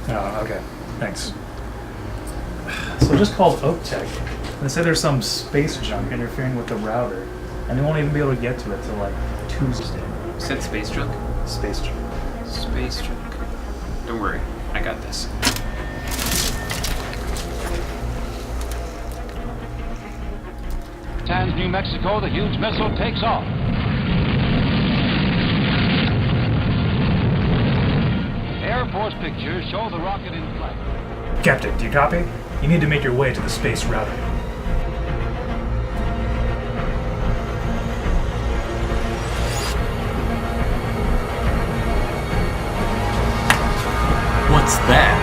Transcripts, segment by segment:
Oh, okay. Thanks. So just called Oak Tech. They say there's some space junk interfering with the router, and they won't even be able to get to it till like Tuesday. You said space junk? Space junk. Space junk. Don't worry, I got this. Tans, New Mexico, the huge missile takes off. Air Force pictures show the rocket in flight. Captain, do you copy? You need to make your way to the space router. What's that?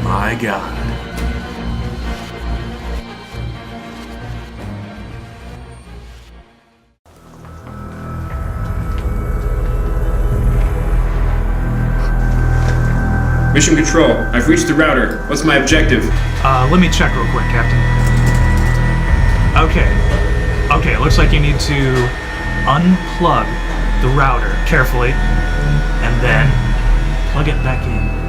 My God. Mission Control, I've reached the router. What's my objective? Let me check real quick, Captain. Okay, it looks like you need to unplug the router carefully, and then plug it back in.